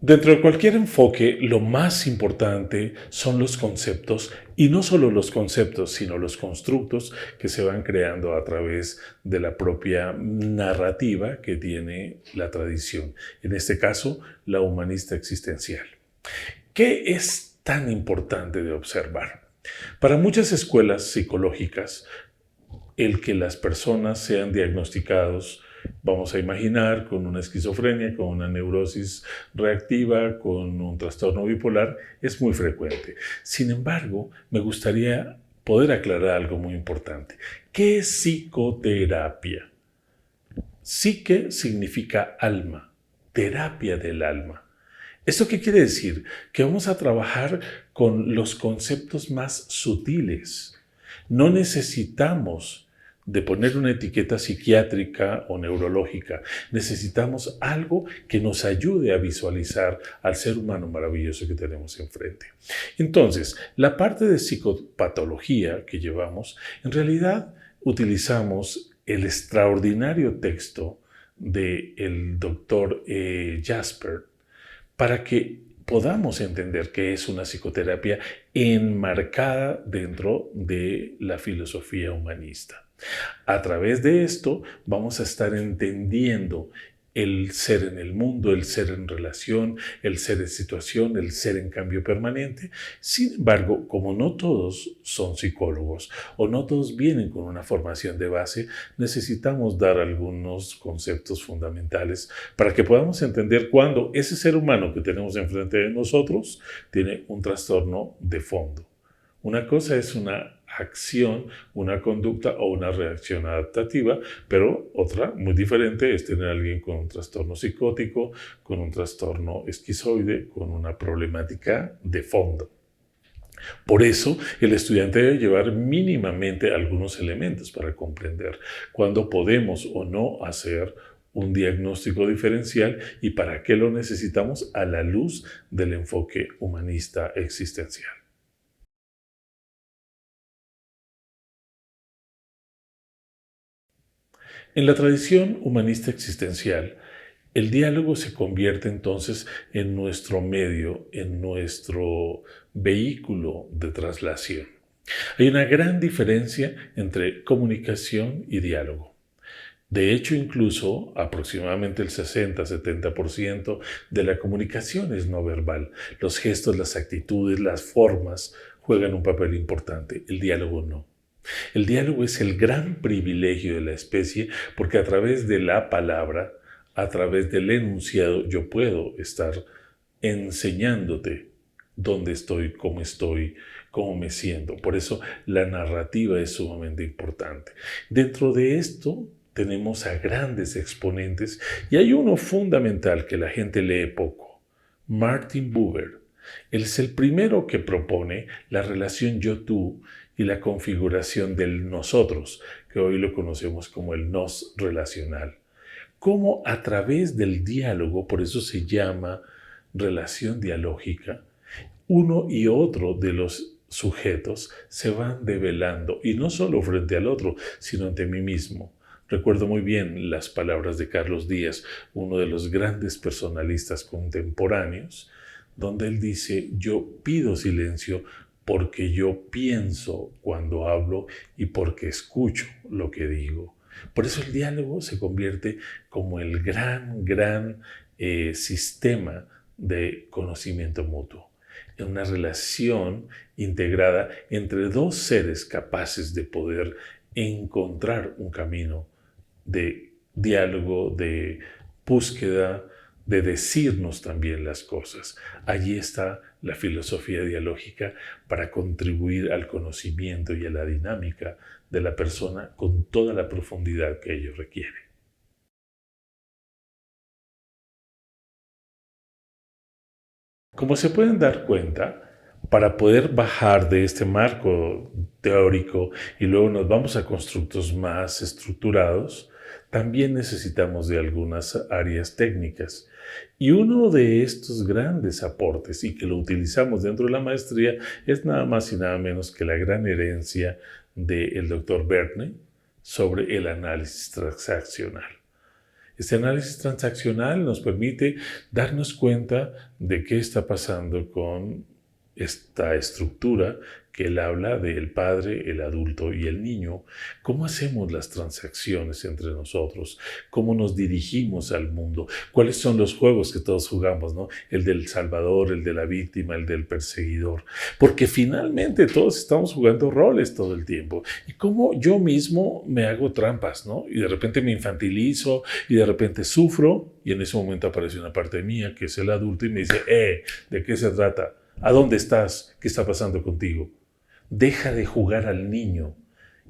Dentro de cualquier enfoque, lo más importante son los conceptos y no solo los conceptos, sino los constructos que se van creando a través de la propia narrativa que tiene la tradición, en este caso, la humanista existencial. ¿Qué es tan importante de observar? Para muchas escuelas psicológicas, el que las personas sean diagnosticados, vamos a imaginar, con una esquizofrenia, con una neurosis reactiva, con un trastorno bipolar, es muy frecuente. Sin embargo, me gustaría poder aclarar algo muy importante. ¿Qué es psicoterapia? Psique significa alma, terapia del alma. ¿Esto qué quiere decir? Que vamos a trabajar con los conceptos más sutiles. No necesitamos de poner una etiqueta psiquiátrica o neurológica. Necesitamos algo que nos ayude a visualizar al ser humano maravilloso que tenemos enfrente. Entonces, la parte de psicopatología que llevamos, en realidad utilizamos el extraordinario texto del doctor Jasper para que podamos entender qué es una psicoterapia enmarcada dentro de la filosofía humanista. A través de esto vamos a estar entendiendo el ser en el mundo, el ser en relación, el ser en situación, el ser en cambio permanente. Sin embargo, como no todos son psicólogos o no todos vienen con una formación de base, necesitamos dar algunos conceptos fundamentales para que podamos entender cuándo ese ser humano que tenemos enfrente de nosotros tiene un trastorno de fondo. Una cosa es una acción, una conducta o una reacción adaptativa, pero otra muy diferente es tener a alguien con un trastorno psicótico, con un trastorno esquizoide, con una problemática de fondo. Por eso, el estudiante debe llevar mínimamente algunos elementos para comprender cuándo podemos o no hacer un diagnóstico diferencial y para qué lo necesitamos a la luz del enfoque humanista existencial. En la tradición humanista existencial, el diálogo se convierte entonces en nuestro medio, en nuestro vehículo de traslación. Hay una gran diferencia entre comunicación y diálogo. De hecho, incluso aproximadamente el 60-70% de la comunicación es no verbal. Los gestos, las actitudes, las formas juegan un papel importante. El diálogo no. El diálogo es el gran privilegio de la especie porque a través de la palabra, a través del enunciado, yo puedo estar enseñándote dónde estoy, cómo me siento. Por eso la narrativa es sumamente importante. Dentro de esto tenemos a grandes exponentes y hay uno fundamental que la gente lee poco, Martin Buber. Él es el primero que propone la relación yo-tú y la configuración del nosotros, que hoy lo conocemos como el nos relacional. Cómo a través del diálogo, por eso se llama relación dialógica, uno y otro de los sujetos se van develando, y no solo frente al otro, sino ante mí mismo. Recuerdo muy bien las palabras de Carlos Díaz, uno de los grandes personalistas contemporáneos, donde él dice, yo pido silencio porque yo pienso cuando hablo y porque escucho lo que digo. Por eso el diálogo se convierte como el gran sistema de conocimiento mutuo, en una relación integrada entre dos seres capaces de poder encontrar un camino de diálogo, de búsqueda, de decirnos también las cosas. Allí está la filosofía dialógica para contribuir al conocimiento y a la dinámica de la persona con toda la profundidad que ello requiere. Como se pueden dar cuenta, para poder bajar de este marco teórico y luego nos vamos a constructos más estructurados, también necesitamos de algunas áreas técnicas. Y uno de estos grandes aportes, y que lo utilizamos dentro de la maestría, es nada más y nada menos que la gran herencia del doctor Bertney sobre el análisis transaccional. Este análisis transaccional nos permite darnos cuenta de qué está pasando con esta estructura que él habla del padre, el adulto y el niño, cómo hacemos las transacciones entre nosotros, cómo nos dirigimos al mundo, cuáles son los juegos que todos jugamos, ¿no? El del salvador, el de la víctima, el del perseguidor, porque finalmente todos estamos jugando roles todo el tiempo y cómo yo mismo me hago trampas, ¿no? Y de repente me infantilizo y de repente sufro y en ese momento aparece una parte mía que es el adulto y me dice, ¿de qué se trata? ¿A dónde estás? ¿Qué está pasando contigo? Deja de jugar al niño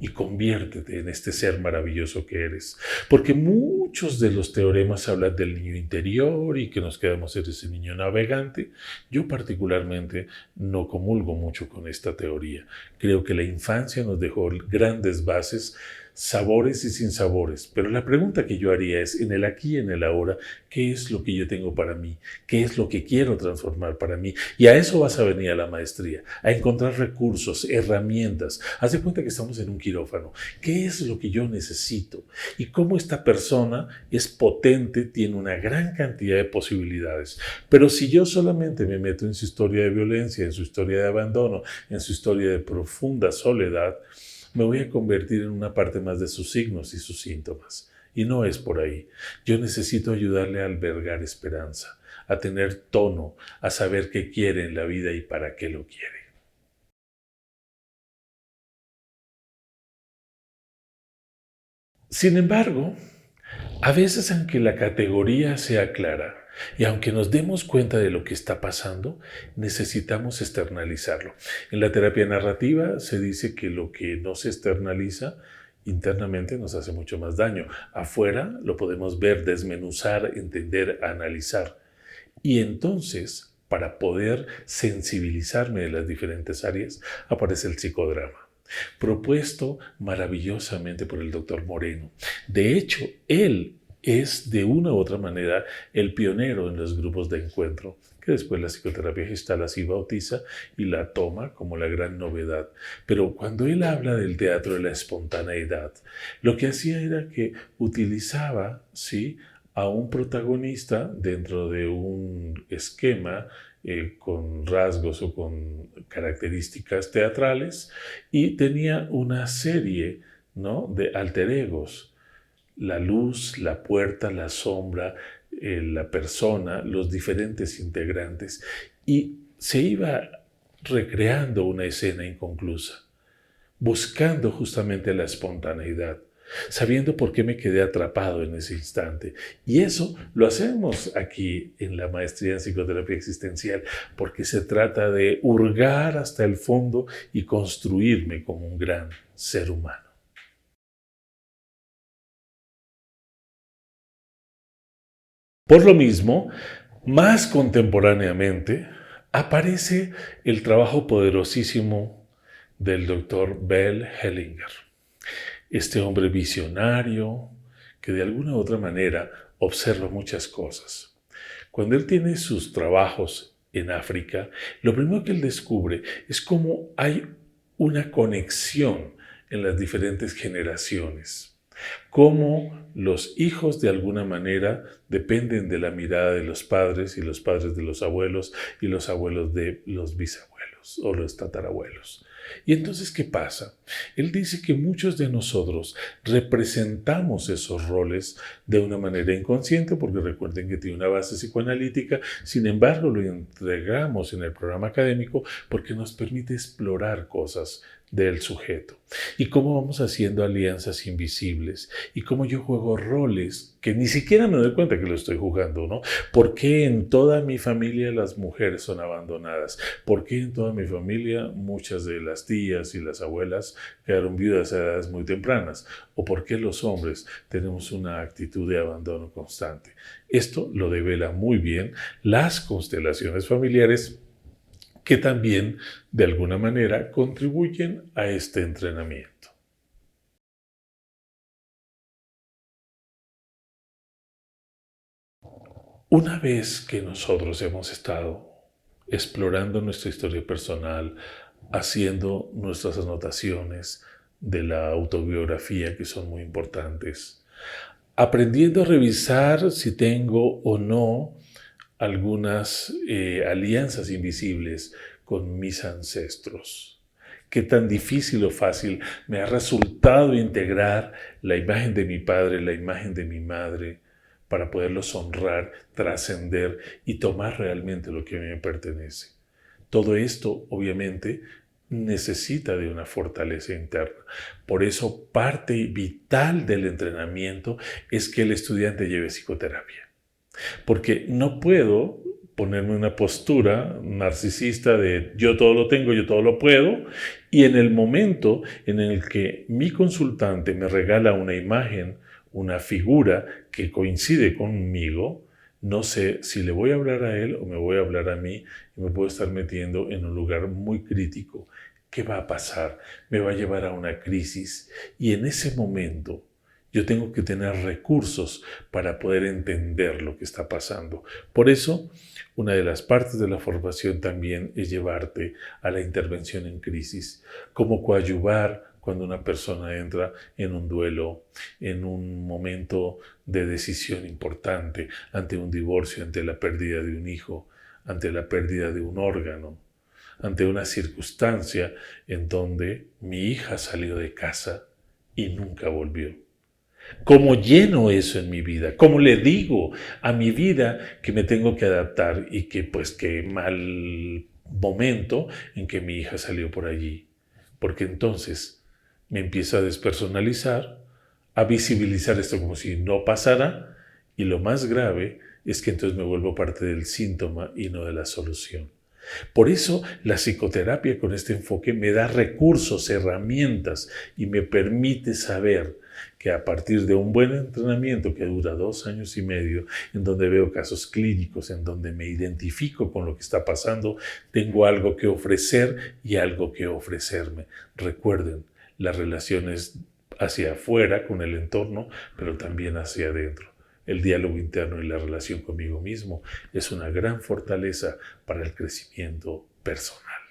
y conviértete en este ser maravilloso que eres. Porque muchos de los teoremas hablan del niño interior y que nos quedamos en ese niño navegante. Yo particularmente no comulgo mucho con esta teoría. Creo que la infancia nos dejó grandes bases, sabores y sinsabores. Pero la pregunta que yo haría es, en el aquí y en el ahora, ¿qué es lo que yo tengo para mí? ¿Qué es lo que quiero transformar para mí? Y a eso vas a venir a la maestría, a encontrar recursos, herramientas. Haz de cuenta que estamos en un quirófano. ¿Qué es lo que yo necesito? Y cómo esta persona es potente, tiene una gran cantidad de posibilidades. Pero si yo solamente me meto en su historia de violencia, en su historia de abandono, en su historia de profunda soledad, me voy a convertir en una parte más de sus signos y sus síntomas. Y no es por ahí. Yo necesito ayudarle a albergar esperanza, a tener tono, a saber qué quiere en la vida y para qué lo quiere. Sin embargo, a veces aunque la categoría sea clara y aunque nos demos cuenta de lo que está pasando, necesitamos externalizarlo. En la terapia narrativa se dice que lo que no se externaliza internamente nos hace mucho más daño. Afuera lo podemos ver, desmenuzar, entender, analizar. Y entonces, para poder sensibilizarme de las diferentes áreas, aparece el psicodrama, propuesto maravillosamente por el doctor Moreno. De hecho, él es de una u otra manera el pionero en los grupos de encuentro, que después la psicoterapia gestal así bautiza y la toma como la gran novedad. Pero cuando él habla del teatro de la espontaneidad, lo que hacía era que utilizaba, ¿sí?, a un protagonista dentro de un esquema con rasgos o con características teatrales y tenía una serie, ¿no?, de alter egos. La luz, la puerta, la sombra, la persona, los diferentes integrantes y se iba recreando una escena inconclusa, buscando justamente la espontaneidad, sabiendo por qué me quedé atrapado en ese instante. Y eso lo hacemos aquí en la maestría en psicoterapia existencial, porque se trata de hurgar hasta el fondo y construirme como un gran ser humano. Por lo mismo, más contemporáneamente, aparece el trabajo poderosísimo del doctor Bell Hellinger. Este hombre visionario que de alguna u otra manera observa muchas cosas. Cuando él tiene sus trabajos en África, lo primero que él descubre es cómo hay una conexión en las diferentes generaciones, cómo los hijos de alguna manera dependen de la mirada de los padres y los padres de los abuelos y los abuelos de los bisabuelos o los tatarabuelos. Y entonces, ¿qué pasa? Él dice que muchos de nosotros representamos esos roles de una manera inconsciente, porque recuerden que tiene una base psicoanalítica, sin embargo lo entregamos en el programa académico porque nos permite explorar cosas del sujeto y cómo vamos haciendo alianzas invisibles y cómo yo juego roles que ni siquiera me doy cuenta que lo estoy jugando, ¿no? ¿Por qué en toda mi familia las mujeres son abandonadas? ¿Por qué en toda mi familia muchas de las tías y las abuelas quedaron viudas a edades muy tempranas? ¿O por qué los hombres tenemos una actitud de abandono constante? Esto lo devela muy bien las constelaciones familiares, que también de alguna manera contribuyen a este entrenamiento. Una vez que nosotros hemos estado explorando nuestra historia personal, haciendo nuestras anotaciones de la autobiografía que son muy importantes, aprendiendo a revisar si tengo o no algunas alianzas invisibles con mis ancestros. Qué tan difícil o fácil me ha resultado integrar la imagen de mi padre, la imagen de mi madre, para poderlos honrar, trascender y tomar realmente lo que a mí me pertenece. Todo esto, obviamente, necesita de una fortaleza interna. Por eso, parte vital del entrenamiento es que el estudiante lleve psicoterapia. Porque no puedo ponerme una postura narcisista de yo todo lo tengo, yo todo lo puedo, y en el momento en el que mi consultante me regala una imagen, una figura que coincide conmigo, no sé si le voy a hablar a él o me voy a hablar a mí y me puedo estar metiendo en un lugar muy crítico. ¿Qué va a pasar? Me va a llevar a una crisis y en ese momento yo tengo que tener recursos para poder entender lo que está pasando. Por eso, una de las partes de la formación también es llevarte a la intervención en crisis, como coadyuvar cuando una persona entra en un duelo, en un momento de decisión importante, ante un divorcio, ante la pérdida de un hijo, ante la pérdida de un órgano, ante una circunstancia en donde mi hija salió de casa y nunca volvió. ¿Cómo lleno eso en mi vida? ¿Cómo le digo a mi vida que me tengo que adaptar y que pues qué mal momento en que mi hija salió por allí? Porque entonces me empiezo a despersonalizar, a visibilizar esto como si no pasara y lo más grave es que entonces me vuelvo parte del síntoma y no de la solución. Por eso la psicoterapia con este enfoque me da recursos, herramientas y me permite saber que a partir de un buen entrenamiento que dura 2 años y medio, en donde veo casos clínicos, en donde me identifico con lo que está pasando, tengo algo que ofrecer y algo que ofrecerme. Recuerden, las relaciones hacia afuera con el entorno, pero también hacia adentro. El diálogo interno y la relación conmigo mismo es una gran fortaleza para el crecimiento personal.